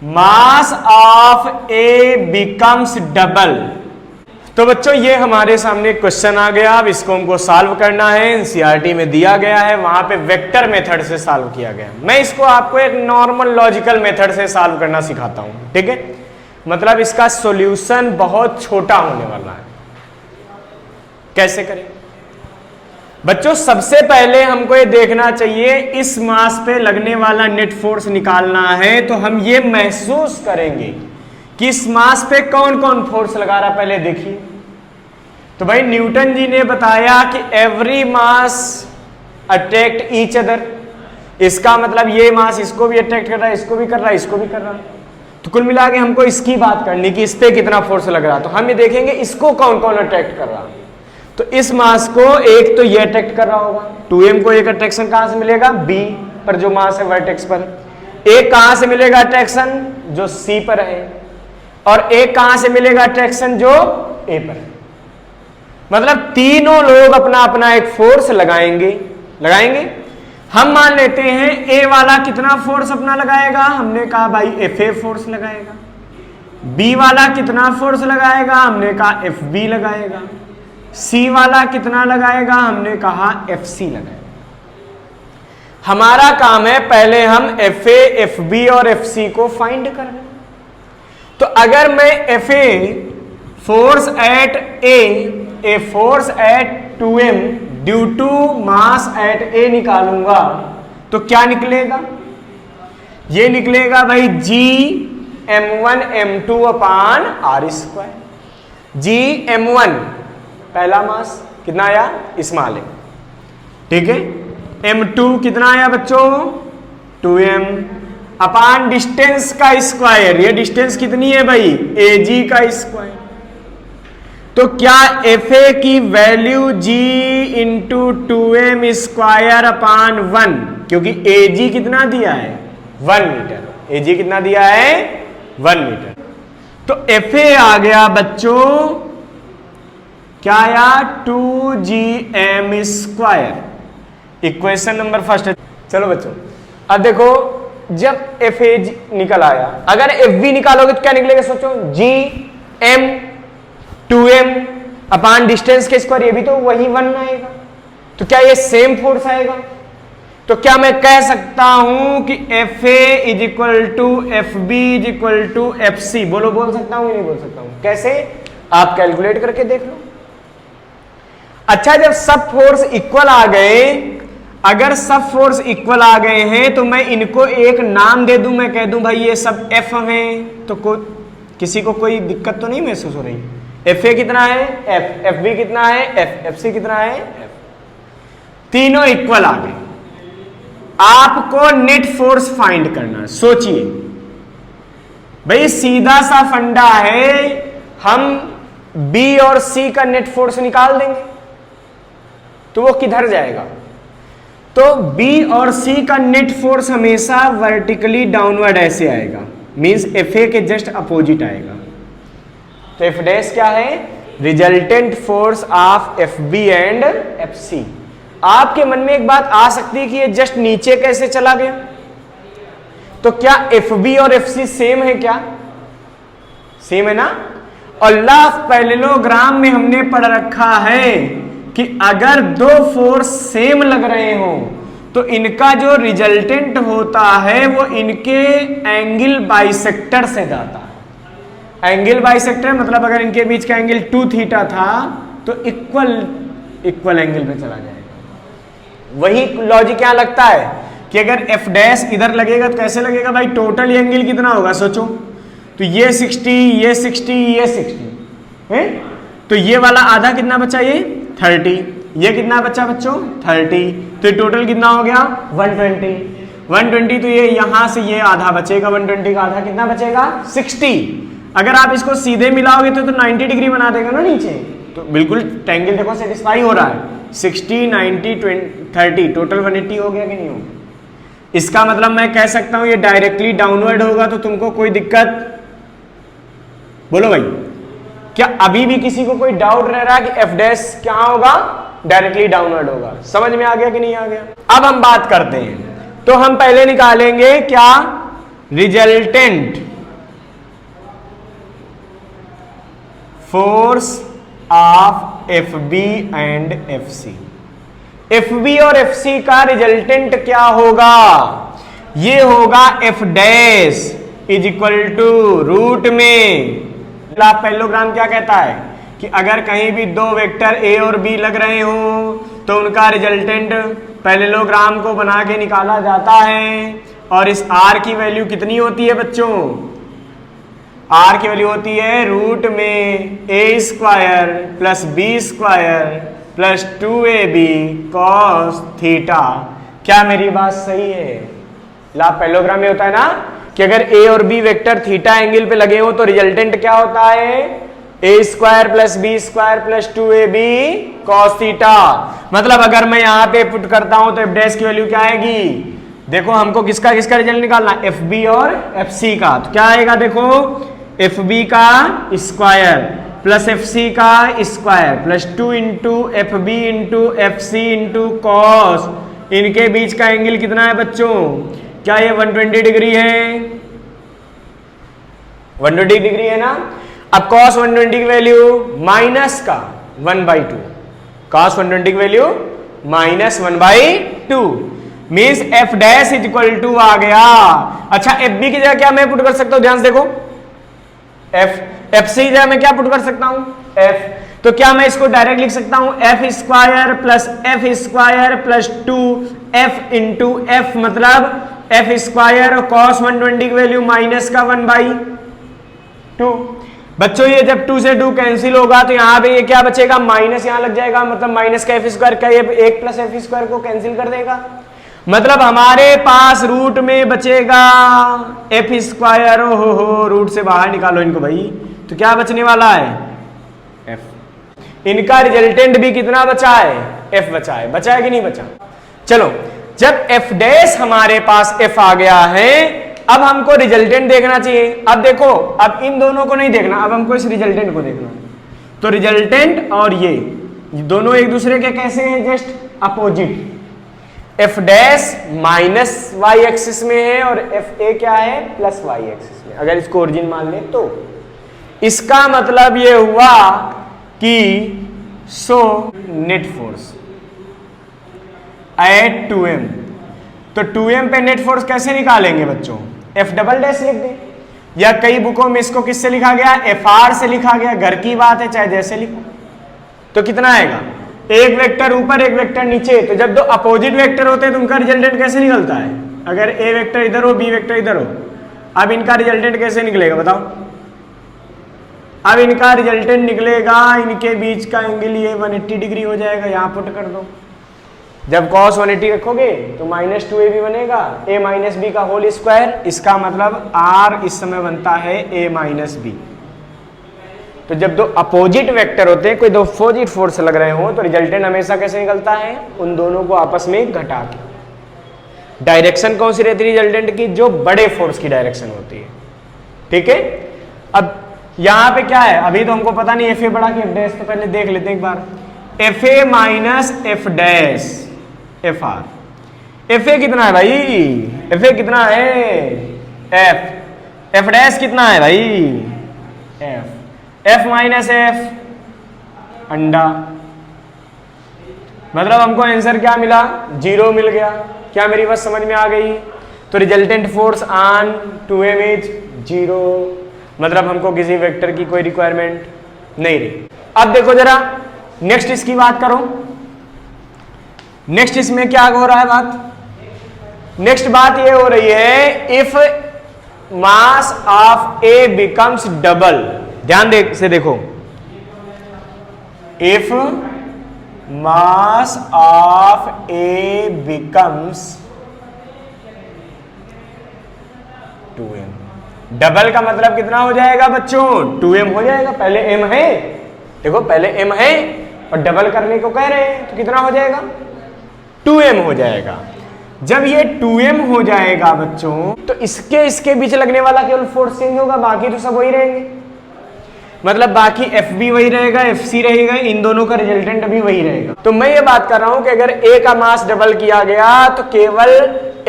mass of A becomes double. तो बच्चों ये हमारे सामने क्वेश्चन आ गया, अब इसको हमको सॉल्व करना है। एनसीईआरटी में दिया गया है, वहां पे वेक्टर मेथड से सॉल्व किया गया। मैं इसको आपको एक नॉर्मल लॉजिकल मेथड से सॉल्व करना सिखाता हूं, ठीक है। मतलब इसका सॉल्यूशन बहुत छोटा होने वाला है। कैसे करें बच्चों? सबसे पहले हमको ये देखना चाहिए, इस मास पे लगने वाला नेट फोर्स निकालना है, तो हम ये महसूस करेंगे कि इस मास पे कौन कौन फोर्स लगा रहा। पहले देखिए, तो भाई न्यूटन जी ने बताया कि एवरी मास अट्रैक्ट ईच अदर। इसका मतलब ये मास इसको भी अट्रैक्ट कर रहा है, इसको भी कर रहा है, इसको भी कर रहा है। तो कुल मिला के हमको इसकी बात करनी कि इस पे कितना फोर्स लग रहा। तो हम ये देखेंगे इसको कौन कौन अट्रैक्ट कर रहा। तो इस मास को एक तो ये अट्रैक्ट कर रहा होगा, 2m को एक अट्रैक्शन कहां से मिलेगा? B पर जो मास है वर्टेक्स पर। एक कहां से मिलेगा अट्रैक्शन? जो C पर है। और एक कहां से मिलेगा अट्रैक्शन? जो A पर है। मतलब तीनों लोग अपना अपना एक फोर्स लगाएंगे। हम मान लेते हैं A वाला कितना फोर्स अपना लगाएगा? हमने कहा भाई FA फोर्स लगाएगा। B वाला कितना फोर्स लगाएगा? हमने कहा FB लगाएगा। C वाला कितना लगाएगा? हमने कहा FC लगाएगा। हमारा काम है पहले हम FA, FB और FC को फाइंड करना। तो अगर मैं FA force at A force at 2m due to mass at A निकालूंगा तो क्या निकलेगा? ये निकलेगा भाई G m1 m2 upon r square. G m1 पहला मास कितना आया? स्मॉल है, ठीक है। m2 कितना आया बच्चों? 2m अपान डिस्टेंस का स्क्वायर। ये डिस्टेंस कितनी है भाई? AG का स्क्वायर। तो क्या FA की value G into 2m square upon 1, क्योंकि AG कितना दिया है? 1 मीटर। AG कितना दिया है? 1 मीटर। तो FA आ गया बच्चों, क्या आया? 2gm square. Equation number first है। चलो बच्चों अब देखो, जब FA निकल आया, अगर FB निकालोगे तो क्या निकलेगा? सोचो, Gm 2m अपान डिस्टेंस के स्क्वायर, ये भी तो वही 1 आएगा। तो क्या ये सेम फोर्स आएगा? तो क्या मैं कह सकता हूं कि FA is equal to FB is equal to FC? बोल सकता हूं? नहीं बोल सकता हूं। कैसे? आप कैलकुलेट करके देख लो। अच्छा, जब सब फोर्स इक्वल आ गए, अगर सब फोर्स इक्वल आ गए हैं तो मैं इनको एक नाम दे दूं। मैं कह दूं भाई ये सब F हैं, तो किसी को कोई दिक्कत तो नहीं महसूस हो रही? FA कितना है? F, FB कितना है? F, FC कितना है? F। तीनों इक्वल आ गए। आपको नेट फोर्स फाइंड करना। सोचिए भाई, सीधा सा फंडा है, हम B और C का नेट फोर्स निकाल देंगे तो वो किधर जाएगा? तो B और C का नेट फोर्स हमेशा वर्टिकली डाउनवर्ड ऐसे आएगा, मींस FA के जस्ट अपोजिट आएगा। तो F डैश क्या है? Resultant force of FB and FC। आपके मन में एक बात आ सकती है कि ये जस्ट नीचे कैसे चला गया? तो क्या FB और FC सेम है? क्या सेम है ना? और ला पैरेललोग्राम में हमने पढ़ रखा है कि अगर दो फोर्स सेम लग रहे हो तो इनका जो रिजल्टेंट होता है वो इनके एंगल बाइसेक्टर से जाता है। एंगल बाइसेक्टर मतलब अगर इनके बीच का एंगल 2 थीटा था तो इक्वल एंगल पे चला जाएगा। वही लॉजिक यहां लगता है कि अगर F डैश इधर लगेगा तो कैसे लगेगा भाई? टोटल एंगल कितना होगा? सोचो, तो ये 60, ये 60, ये 60 है, तो ये वाला आधा कितना बचा? ये 30। ये कितना बचा बच्चों? 30। तो ये टोटल कितना हो गया? 120। तो ये यहां से ये आधा बचेगा, 120 का आधा कितना बचेगा? 60। अगर आप इसको सीधे मिलाओगे तो 90 डिग्री बना देगा ना नीचे। तो बिल्कुल ट्रायंगल देखो सेटिस्फाई हो रहा है। 60, 90, 30 टोटल 180 हो गया कि नहीं हो गया? इसका मतलब मैं कह सकता हूं ये डायरेक्टली डाउनवर्ड होगा। तो तुमको कोई दिक्कत? बोलो भाई, क्या अभी भी किसी को कोई डाउट रह रहा है कि F डैश क्या होगा? डायरेक्टली डाउनवर्ड होगा। समझ में आ गया कि नहीं आ गया? अब हम बात करते हैं। तो हम पहले निकालेंगे क्या? Resultant force of F B and F C. F B और एफ सी का रिजल्टेंट क्या होगा? ये होगा F dash is equal to root में पैरेललोग्राम क्या कहता है कि अगर कहीं भी दो वेक्टर ए और बी लग रहे हो तो उनका रिजल्टेंट पैरेललोग्राम को बना के निकाला जाता है। और इस आर की वैल्यू कितनी होती है बच्चों? आर की वैल्यू होती है रूट में A square plus B square plus 2ab cos theta. क्या मेरी बात सही है? लाभ पैरेललोग्राम में होता है ना कि अगर ए और बी वेक्टर थीटा एंगल पे लगे हो तो रिजल्टेंट क्या होता है? A square plus B square plus 2ab cos theta. मतलब अगर मैं यहां पे पुट करता हूं तो एफ डैश की वैल्यू क्या आएगी? देखो हमको किसका किसका रिजल्ट निकालना, एफ बी और एफ सी का। तो क्या आएगा देखो, एफ बी का स्क्वायर प्लस एफ सी का square plus 2 into F B into F C into cos, इनके बीच का एंगल कितना है बच्चों? क्या ये 120 डिग्री है? 120 डिग्री है ना। अब cos 120 की वैल्यू माइनस का 1/2, cos 120 की value minus 1/2 means F dash is equal to आ गया। अच्छा एफ बी की जगह क्या मैं पुट कर सकता हूं? ध्यान से देखो, एफ सी की जगह मैं क्या पुट कर सकता हूं? एफ। तो क्या मैं इसको डायरेक्ट लिख सकता हूं? F square plus 2 F into F, मतलब एफ स्क्वायर और cos 120 की वैल्यू माइनस का 1/2। बच्चों ये जब 2 से 2 कैंसिल होगा तो यहां पे ये क्या बचेगा? माइनस यहां लग जाएगा, मतलब माइनस का एफ स्क्वायर का ये 1 प्लस एफ स्क्वायर को कैंसिल कर देगा। मतलब हमारे पास रूट में बचेगा एफ स्क्वायर। हो रूट से बाहर निकालो इनको भाई, तो क्या बचने वाला है? एफ। इनका रिजल्टेंट भी कितना बचा है? एफ बचा है। बचा है कि नहीं बचा? चलो जब एफ डैश हमारे पास एफ आ गया है, अब हमको रिजल्टेंट देखना चाहिए। अब देखो, अब इन दोनों को नहीं देखना, अब हमको इस रिजल्टेंट को देखना है। तो रिजल्टेंट और ये दोनों एक दूसरे के कैसे हैं? Just opposite. F dash minus Y axis में है और एफ ए क्या है? प्लस वाई एक्सिस में। अगर इसको ओरिजिन मान ले तो इसका मतलब ये हुआ कि सो नेट फोर्स एट 2m। तो 2m पे नेट फोर्स कैसे निकालेंगे बच्चों? एफ डबल डैश लिख दे, या कई बुकों में इसको किससे लिखा गया? एफ आर से लिखा गया। घर की बात है, चाहे जैसे लिखो। तो कितना आएगा? एक वेक्टर ऊपर एक वेक्टर नीचे। तो जब दो अपोजिट वेक्टर होते हैं तो उनका रिजल्टेंट कैसे निकलता है? अगर ए वेक्टर इधर हो, बी वेक्टर इधर हो, अब इनका रिजल्टेंट कैसे निकलेगा बताओ? अब इनका रिजल्टेंट निकलेगा, इनके बीच का एंगल ये 180 डिग्री हो जाएगा। यहां पुट कर दो। जब cos 180 रखोगे तो माइनस 2ab बनेगा, a माइनस बी का होल स्क्वायर। इसका मतलब r इस समय बनता है a माइनस बी। तो जब दो अपोजिट वेक्टर होते हैं, कोई दो अपोजिट फोर्स लग रहे हो, तो रिजल्टेंट हमेशा कैसे निकलता है? उन दोनों को आपस में घटा के। डायरेक्शन कौन सी रहती है रिजल्टेंट की? जो बड़े फोर्स की डायरेक्शन होती है। ठीक है। अब यहां पे क्या है? अभी तो हमको पता नहीं एफ ए बड़ा कि एफ डैश, तो पहले देख लेते हैं एक बार। F A minus F dash F R. F A कितना है भाई? एफ ए कितना है? एफ। एफ डैश कितना है भाई? एफ। एफ माइनस एफ अंडा, मतलब हमको आंसर क्या मिला? 0 मिल गया। क्या मेरी बात समझ में आ गई? तो resultant force on 2m is 0, मतलब हमको किसी वेक्टर की कोई रिक्वायरमेंट नहीं रही। अब देखो जरा नेक्स्ट इसकी बात करो। नेक्स्ट इसमें क्या हो रहा है बात? नेक्स्ट बात ये हो रही है, if mass of A becomes double. ध्यान से देखो, if mass of A becomes 2m। Double का मतलब कितना हो जाएगा बच्चों? 2m हो जाएगा। पहले m है, देखो पहले m है और डबल करने को कह रहे हैं, तो कितना हो जाएगा? 2m हो जाएगा। जब ये 2m हो जाएगा बच्चों, तो इसके बीच लगने वाला केवल फोर्स चेंज होगा, बाकी तो सब वही रहेंगे। मतलब बाकी एफ बी वही रहेगा, एफ सी रहेगा, इन दोनों का रिजल्टेंट भी वही रहेगा। तो मैं ये बात कर रहा हूं कि अगर ए का मास डबल किया गया तो केवल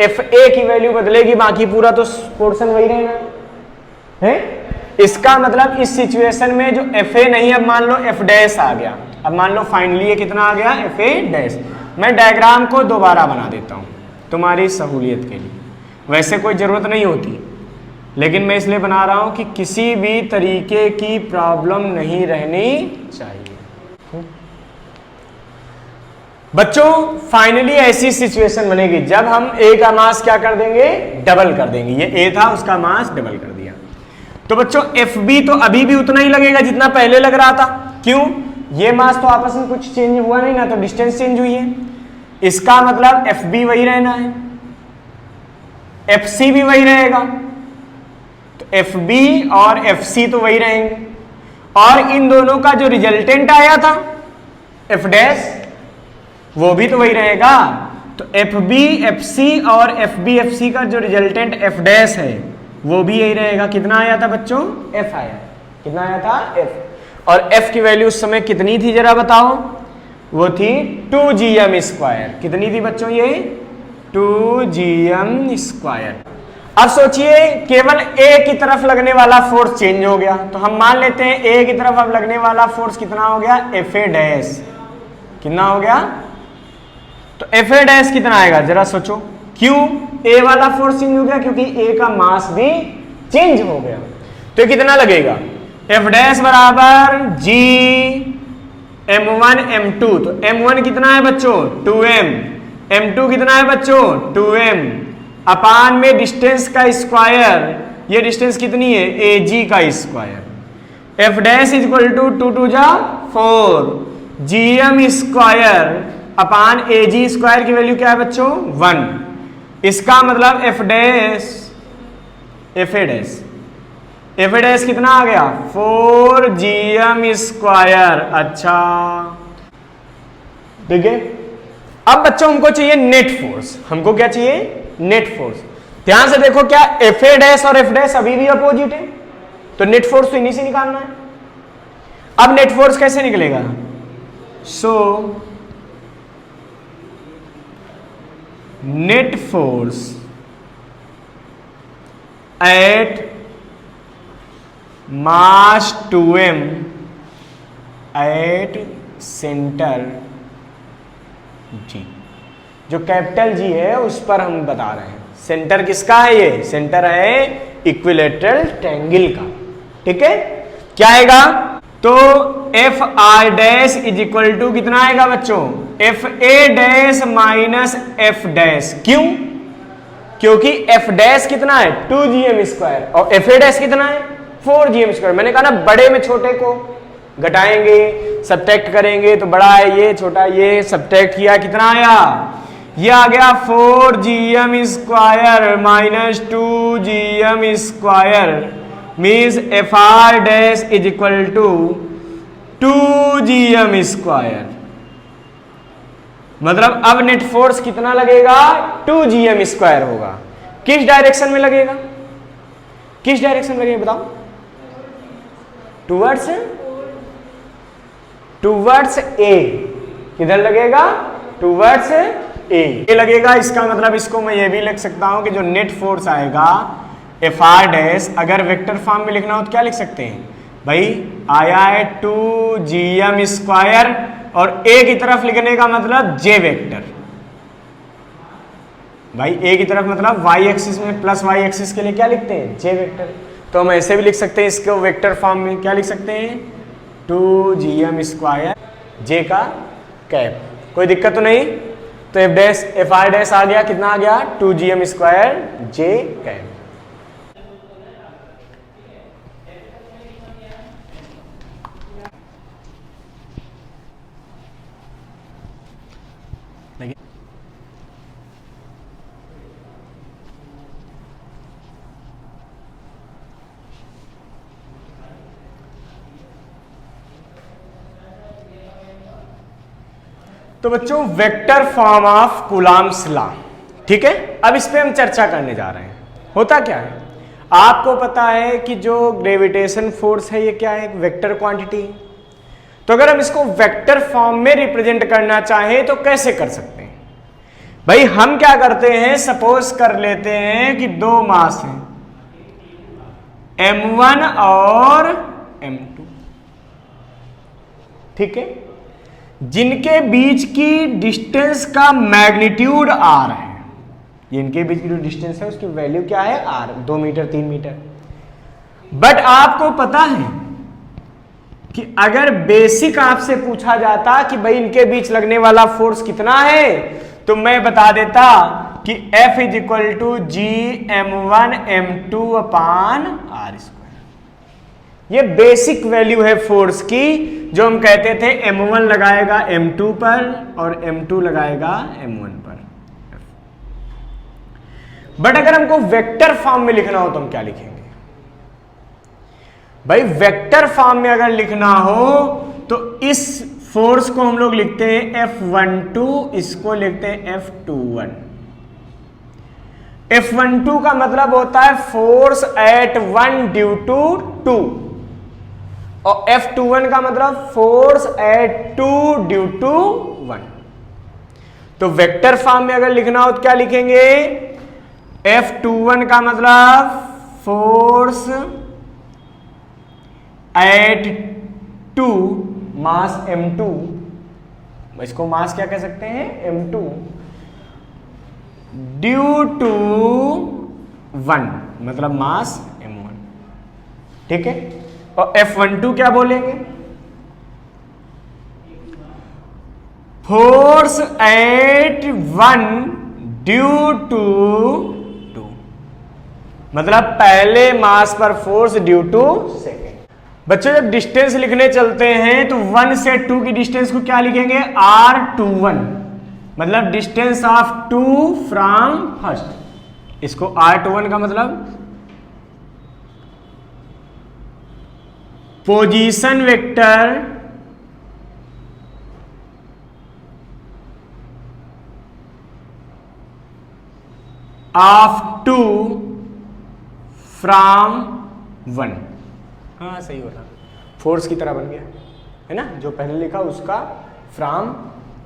एफ ए की वैल्यू बदलेगी, बाकी पूरा तो पोर्शन वही रहेगा है। इसका मतलब इस सिचुएशन में जो एफ ए नहीं, अब मान लो एफ डैश आ गया। अब मान लो फाइनली ये कितना आ गया, एफ ए डैश। मैं डायग्राम को दोबारा बना देता हूं तुम्हारी सहूलियत के लिए, वैसे कोई जरूरत नहीं होती, लेकिन मैं इसलिए बना रहा हूं कि किसी भी तरीके की प्रॉब्लम नहीं रहनी चाहिए। बच्चों फाइनली ऐसी सिचुएशन बनेगी जब हम ए का मास क्या कर देंगे, डबल कर देंगे। ये ए था, उसका मास डबल कर दिया। तो बच्चों एफ बी तो अभी भी उतना ही लगेगा जितना पहले लग रहा था। क्यों, ये मास तो आपस में कुछ चेंज हुआ नहीं ना, तो डिस्टेंस चेंज हुई है। इसका मतलब एफ बी वही रहना है, एफ सी भी वही रहेगा, तो एफ बी और एफ सी तो वही रहेंगे, और इन दोनों का जो रिजल्टेंट आया था एफ डैश, वो भी तो वही रहेगा। तो एफ बी एफ सी और एफ बी एफ सी का जो रिजल्टेंट एफ डैश है वो भी यही रहेगा। कितना आया था बच्चों, एफ आया। कितना आया था, एफ। और एफ की वैल्यू उस समय कितनी थी जरा बताओ, वो थी 2gm²। कितनी थी बच्चों ये, 2gm²। अब सोचिए केवल ए की तरफ लगने वाला फोर्स चेंज हो गया, तो हम मान लेते हैं ए की तरफ अब लगने वाला फोर्स कितना हो गया, एफ ए डैश। कितना हो गया, तो एफ ए डैश कितना आएगा जरा सोचो। क्यों, ए वाला फोर्स चेंज हो गया, क्योंकि ए का मास भी चेंज हो गया। तो कितना लगेगा, एफ डैश बराबर जी m1 m2। तो m1 कितना है बच्चों, 2m, m2 कितना है बच्चों, 2m, अपान में डिस्टेंस का स्क्वायर, ये डिस्टेंस कितनी है, एजी का square. F dash is equal to 2 2 जा 4 gm² अपान एजी स्क्वायर की वैल्यू क्या है बच्चों, 1। इसका मतलब F dash, F A dash, F A dash कितना आ गया, 4gm²। अच्छा ठीक है। अब बच्चों हमको चाहिए नेट फोर्स। हमको क्या चाहिए, नेट फोर्स। ध्यान से देखो, क्या एफ ए डैश और एफ डैश अभी भी अपोजिट है, तो नेट फोर्स तो इन्हीं से निकालना है। अब नेट फोर्स कैसे निकलेगा, so net force at mass 2m at centre G, जो कैपिटल जी है उस पर हम बता रहे हैं। सेंटर किसका है, ये सेंटर है इक्विलैटरल ट्रायंगल का। ठीक है, क्या आएगा, तो F R dash is equal to कितना आएगा बच्चों, F A dash minus F dash. क्यों, क्योंकि एफ डैश कितना है 2gm² और एफ ए डैश कितना है 4gm²। मैंने कहा ना, बड़े में छोटे को घटाएंगे, सब्ट्रैक्ट करेंगे, तो बड़ा है ये, छोटा ये, सब्ट्रैक्ट किया कितना आया, ये आ गया 4gm² minus 2gm², means F R dash is equal to 2gm²। मतलब अब नेट फोर्स कितना लगेगा, 2gm² होगा। किस डायरेक्शन में लगेगा, किस डायरेक्शन में लगेगा बताओ, टूवर्ड्स ए। किधर लगेगा, टूवर्ड्स ए लगेगा। इसका मतलब इसको मैं ये भी लिख सकता हूं कि जो नेट फोर्स आएगा एफ आर डैश, अगर वेक्टर फॉर्म में लिखना हो तो क्या लिख सकते हैं भाई, आया है 2gm², और ए की तरफ लिखने का मतलब जे वेक्टर। भाई ए की तरफ मतलब वाई एक्सिस में, प्लस वाई एक्सिस के लिए क्या लिखते हैं, जे वेक्टर। तो हम ऐसे भी लिख सकते हैं इसको वेक्टर फॉर्म में, क्या लिख सकते हैं, 2gm² जे का कैप। कोई दिक्कत तो नहीं। तो एफ आर डैश आ गया, कितना आ गया, 2gm² जे कैप। तो बच्चों vector form of Coulomb's law, ठीक है। अब इस पे हम चर्चा करने जा रहे हैं। होता क्या है, आपको पता है कि जो ग्रेविटेशन फोर्स है ये क्या है, एक वेक्टर क्वांटिटी। तो अगर हम इसको वेक्टर फॉर्म में रिप्रेजेंट करना चाहें तो कैसे कर सकते हैं भाई। हम क्या करते हैं, सपोज कर लेते हैं कि दो मास हैं m1 और m2, ठीक है, जिनके बीच की डिस्टेंस का मैग्नीट्यूड r है, जिनके बीच की जो डिस्टेंस है उसकी वैल्यू क्या है r, 2 मीटर 3 मीटर। बट आपको पता है कि अगर बेसिक आपसे पूछा जाता कि भाई इनके बीच लगने वाला फोर्स कितना है, तो मैं बता देता कि F is equal to G m1 m2 upon r square. ये बेसिक वैल्यू है फोर्स की, जो हम कहते थे m1 लगाएगा m2 पर और m2 लगाएगा m1 पर। बट अगर हमको वेक्टर फॉर्म में लिखना हो तो हम क्या लिखेंगे भाई? वेक्टर फॉर्म में अगर लिखना हो तो इस फोर्स को हम लोग लिखते हैं F12, इसको लिखते हैं F21। F12 का मतलब होता है फोर्स एट 1 ड्यू टू 2, और F21 का मतलब फोर्स एट 2 ड्यू टू 1। तो वेक्टर फॉर्म में अगर लिखना हो तो क्या लिखेंगे? F21 का मतलब फोर्स एट 2 मास m2, इसको मास क्या कह सकते हैं? m2 ड्यू टू 1 मतलब मास m1, ठीक है। और F12 क्या बोलेंगे? फोर्स एट 1 ड्यू टू 2, मतलब पहले मास पर फोर्स ड्यू टू सेकेंड। बच्चों जब डिस्टेंस लिखने चलते हैं तो 1 से 2 की डिस्टेंस को क्या लिखेंगे? R21, मतलब डिस्टेंस ऑफ 2 फ्रॉम फर्स्ट। इसको R21 का मतलब पोजीशन वेक्टर ऑफ 2 फ्रॉम 1। हाँ सही हो रहा, फोर्स की तरह बन गया है ना, जो पहले लिखा उसका फ्रॉम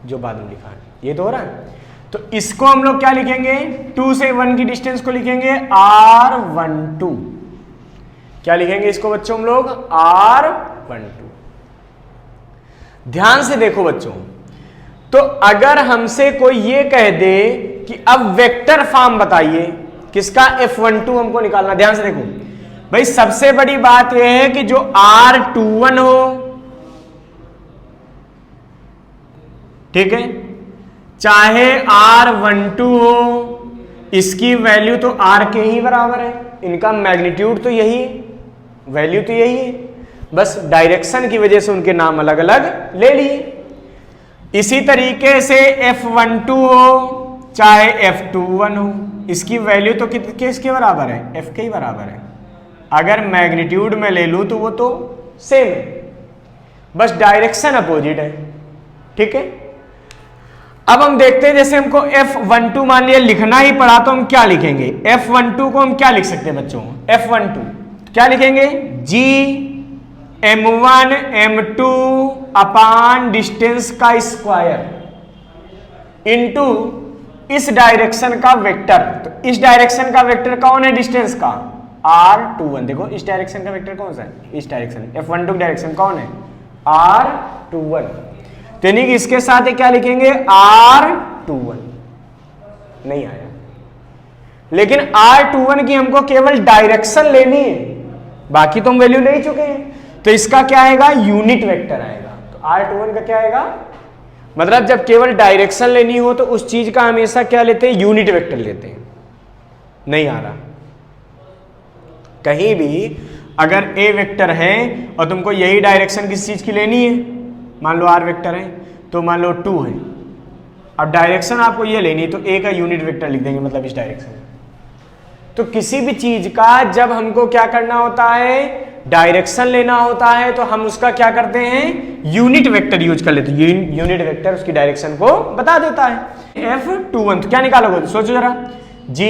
जो बाद में लिखा है, ये तो हो रहा है। तो इसको हम लोग क्या लिखेंगे? 2 से 1 की डिस्टेंस को लिखेंगे R12। क्या लिखेंगे इसको बच्चों हम लोग? R12। ध्यान से देखो बच्चों, तो अगर हमसे कोई ये कह दे कि अब वेक्टर फॉर्म बताइए किसका? F12 हमको निकालना। ध्यान से देखो भाई, सबसे बड़ी बात यह है कि जो R21 हो, ठीक है, चाहे R12 हो, इसकी वैल्यू तो R के ही बराबर है, इनका मैग्नीट्यूड तो यही है, वैल्यू तो यही है, बस डायरेक्शन की वजह से उनके नाम अलग अलग ले लिए। इसी तरीके से F12 हो चाहे F21 हो, इसकी वैल्यू तो किसके बराबर है? F के ही बराबर है। अगर मैग्नीट्यूड में ले लूं तो वो तो सेम है, बस डायरेक्शन अपोजिट है, ठीक है। अब हम देखते हैं, जैसे हमको F12 मान लिया लिखना ही पड़ा तो हम क्या लिखेंगे? F12 को हम क्या लिख सकते हैं बच्चों? F12 क्या लिखेंगे? G m1 m2 अपान डिस्टेंस का स्क्वायर इनटू इस डायरेक्शन का वेक्टर। तो इस डायरेक्शन का वेक्टर कौन है? डिस्टेंस का R21। देखो इस डायरेक्शन का वेक्टर कौन सा है? इस डायरेक्शन F12 डायरेक्शन कौन है? R21। तो यानी कि इसके साथ क्या लिखेंगे? R21। नहीं आया, लेकिन R21 की हमको केवल डायरेक्शन लेनी है, बाकी तो हम वैल्यू ले ही चुके हैं। तो इसका क्या आएगा? यूनिट वेक्टर आएगा। तो R21 का क्या आएगा? मतलब जब केवल डायरेक्शन लेनी हो तो उस चीज का हमेशा क्या लेते हैं? यूनिट वेक्टर लेते हैं। नहीं आ रहा, कहीं भी अगर ए वेक्टर है और तुमको यही डायरेक्शन किस चीज की लेनी है, मान लो आर वेक्टर है तो मान लो 2 है, अब डायरेक्शन आपको ये लेनी है तो ए का यूनिट वेक्टर लिख देंगे, मतलब इस डायरेक्शन। तो किसी भी चीज का जब हमको क्या करना होता है? डायरेक्शन लेना होता है, तो हम उसका क्या करते हैं? यूनिट वेक्टर यूज कर लेते हैं। यूनिट वेक्टर उसकी डायरेक्शन को बता देता है। F21 तो क्या निकालोगे? सोचो जरा, G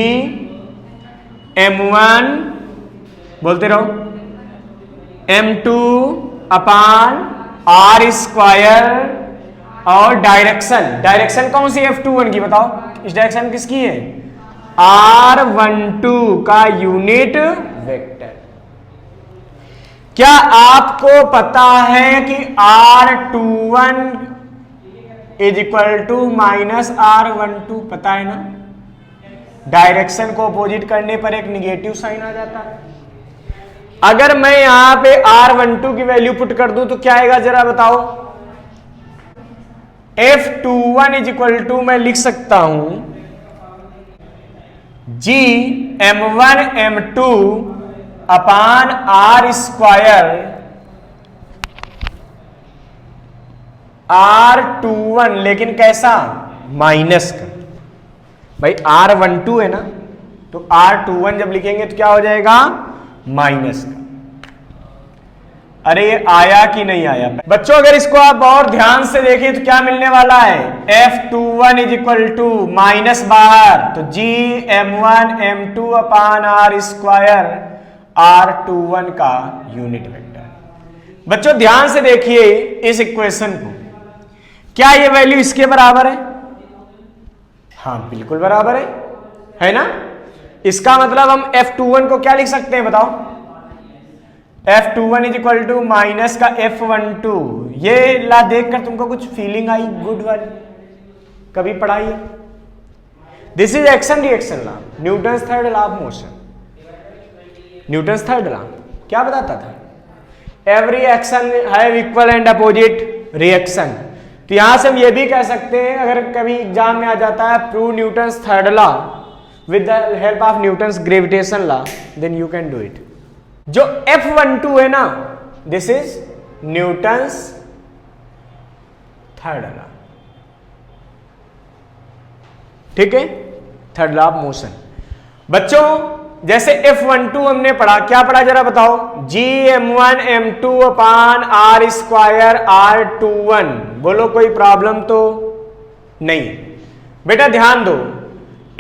m1 बोलते रहो m2 अपान R स्क्वायर और डायरेक्शन कौन सी? F21 की बताओ, इस डायरेक्शन किसकी है? R12 का यूनिट वेक्टर। क्या आपको पता है कि R21 is equal to minus R12? पता है ना, डायरेक्शन को अपोजिट करने पर एक निगेटिव साइन आ जाता है। अगर मैं यहां पे R12 की वैल्यू पुट कर दूं तो क्या आएगा जरा बताओ। F21 इज इक्वल टू मैं लिख सकता हूं G M1 M2 upon R square R21, लेकिन कैसा, माइनस का। भाई R12 है ना, तो R21 जब लिखेंगे तो क्या हो जाएगा, माइनस का। अरे ये आया कि नहीं आया बच्चों? अगर इसको आप और ध्यान से देखें तो क्या मिलने वाला है, F21 is equal to minus बाहर, तो G M1 M2 upon R square R21 का यूनिट वेक्टर। बच्चों ध्यान से देखिए इस इक्वेशन को, क्या ये वैल्यू इसके बराबर है? हाँ बिल्कुल बराबर है ना। इसका मतलब हम F21 को क्या लिख सकते हैं बताओ, F21 is equal to minus का F12। ये ला देखकर तुमको कुछ फीलिंग आई गुड वाली, कभी पढ़ाई है? This is action reaction law, Newton's third law of motion. Newton's third law क्या बताता था, every action have equal and opposite reaction. तो यहां से हम ये भी कह सकते हैं, अगर कभी एग्जाम में आ जाता है prove Newton's third law with the help of Newton's gravitation law, then you can do it. जो F12 है ना, this is Newton's third law, ठीक है, थर्ड लॉ ऑफ मोशन। बच्चों जैसे F12 हमने पढ़ा, क्या पढ़ा जरा बताओ, G M1 M2 upon R square R21। बोलो कोई प्रॉब्लम तो नहीं? बेटा ध्यान दो,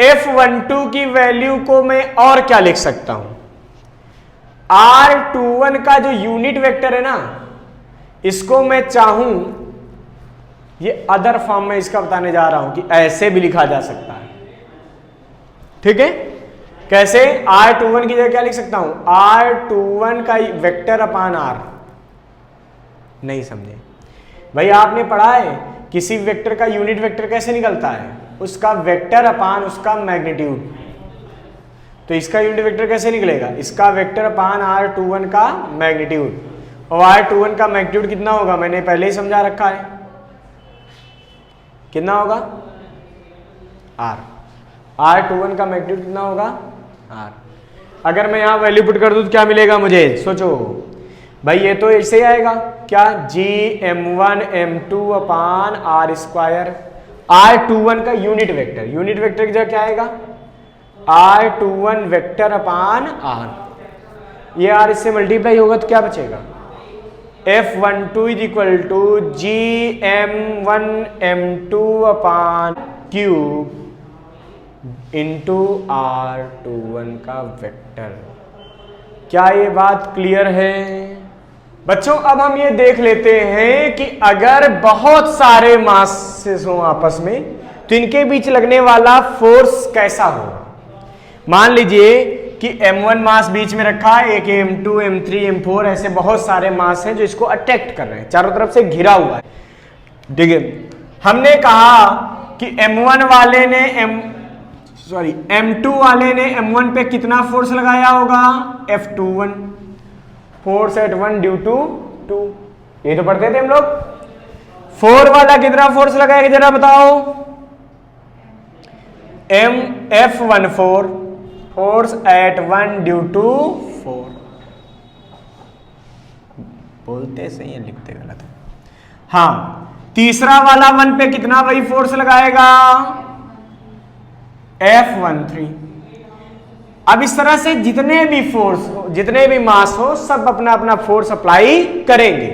F12 की वैल्यू को मैं और क्या लिख सकता हूं, R21 का जो यूनिट वेक्टर है ना, इसको मैं चाहूं, ये अदर फॉर्म में इसका बताने जा रहा हूं कि ऐसे भी लिखा जा सकता है, ठीक है। कैसे, R21 की जगह क्या लिख सकता हूं, R21 का वेक्टर अपान R। नहीं समझे भाई? आपने पढ़ा है किसी वेक्टर का यूनिट वेक्टर कैसे निकलता है, उसका वेक्टर अपान उसका मैग्नीट्यूड। तो इसका यूनिट वेक्टर कैसे निकलेगा, इसका वेक्टर अपान R21 का मैग्नीट्यूड। और R21 का मैग्नीट्यूड कितना होगा, मैंने पहले ही समझा रखा है, कितना होगा, R। R21 का मैग्नीट्यूड कितना होगा, R। अगर मैं यहां वैल्यू पुट कर दूं तो क्या मिलेगा मुझे, सोचो भाई। ये तो ऐसे ही आएगा, क्या, G M1 M2 upon R square R21 का यूनिट वेक्टर। यूनिट वेक्टर की जगह क्या आएगा, R21 वेक्टर अपान R। ये R इससे मल्टीप्लाई होगा तो क्या बचेगा, F12 is equal to G M1 M2 upon cube into R21 का वेक्टर। क्या ये बात क्लियर है बच्चों? अब हम ये देख लेते हैं कि अगर बहुत सारे मासेस हो आपस में तो इनके बीच लगने वाला फोर्स कैसा होगा। मान लीजिए कि M1 मास बीच में रखा है, एक M2 M3 M4 ऐसे बहुत सारे मास हैं जो इसको अट्रैक्ट कर रहे हैं, चारों तरफ से घिरा हुआ है, ठीक है। हमने कहा कि M1 वाले ने M2 वाले ने M1 पे कितना फोर्स लगाया होगा, F21, force at 1 due to 2। ये तो पढ़ते थे हम लोग। 4 वाला कितना फोर्स लगाएगा जरा बताओ, F14, force at 1 due to 4। बोलते सही है, लिखते गलत है। हाँ, तीसरा वाला 1 पे कितना वही फोर्स लगाएगा, F13। अब इस तरह से जितने भी फोर्स हो, जितने भी मास हो, सब अपना अपना फोर्स अप्लाई करेंगे।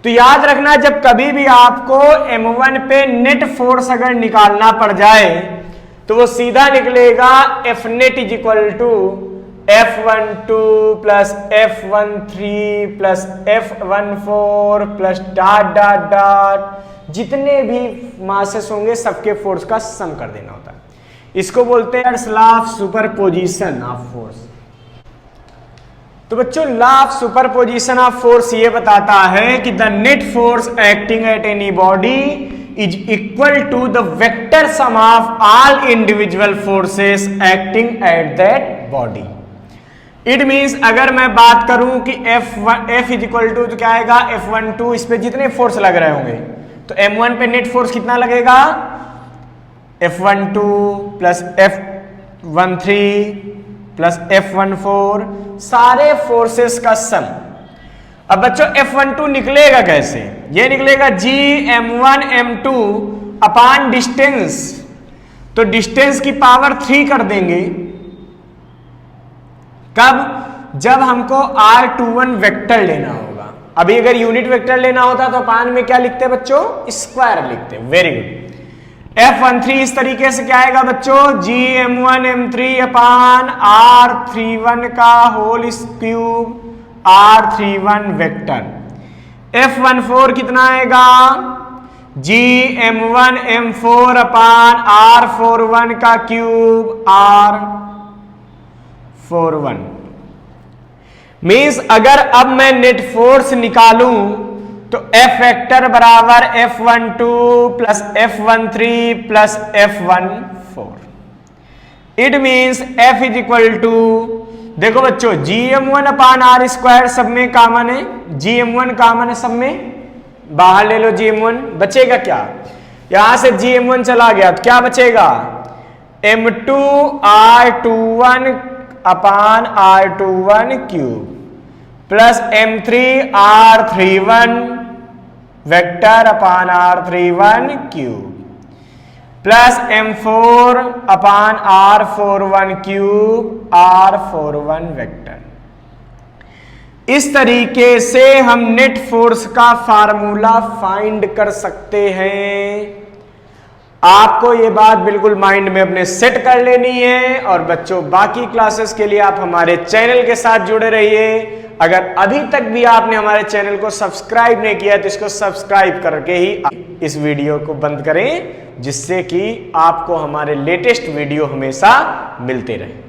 तो याद रखना, जब कभी भी आपको M1 पे नेट फोर्स अगर निकालना पड़ जाए तो वो सीधा निकलेगा F net is equal to F12 plus F13 plus F14 plus dot dot dot, जितने भी मासेस होंगे सबके फोर्स का सम कर देना होता है। इसको बोलते हैं law of superposition of force. तो बच्चों law of superposition of force ये बताता है कि the net force acting at any body is equal to the vector sum of all individual forces acting at that body. It means अगर मैं बात करूं कि F इज इक्वल टू तो क्या आएगा F12, इस पे जितने फोर्स लग रहे होंगे तो M1 पे नेट फोर्स कितना लगेगा F12 plus F13 plus F14, सारे फोर्सेस का सम। अब बच्चों F12 निकलेगा कैसे? ये निकलेगा Gm1 M2 अपान डिस्टेंस, तो डिस्टेंस की पावर 3 कर देंगे। कब? जब हमको R21 वेक्टर लेना होगा। अभी अगर यूनिट वेक्टर लेना होता तो अपान में क्या लिखते बच्चों? स्क्वायर लिखते। Very good. F13 इस तरीके से क्या आएगा बच्चों? Gm1 M3 अपान R31 का whole cube R31 vector. F14 कितना आएगा? Gm1 M4 अपान R41 का क्यूब R41। मीन्स अगर अब मैं नेट फोर्स निकालूं तो F वेक्टर बराबर F12 plus F13 plus F14। It means F is equal to, देखो बच्चों Gm1 अपान R स्क्वायर सब में कॉमन है, Gm1 कॉमन है सब में, बाहर ले लो Gm1, बचेगा क्या? यहां से Gm1 चला गया तो क्या बचेगा? M2 R21 upon R21 cube plus M3 R31 vector upon R31 cube plus M4 upon R41 cube R41 vector. इस तरीके से हम नेट फोर्स का फार्मूला फाइंड कर सकते हैं। आपको ये बात बिल्कुल माइंड में अपने सेट कर लेनी है। और बच्चों बाकी क्लासेस के लिए आप हमारे चैनल के साथ जुड़े रहिए। अगर अभी तक भी आपने हमारे चैनल को सब्सक्राइब नहीं किया तो इसको सब्सक्राइब करके ही इस वीडियो को बंद करें, जिससे कि आपको हमारे लेटेस्ट वीडियो हमेशा मिलते रहे।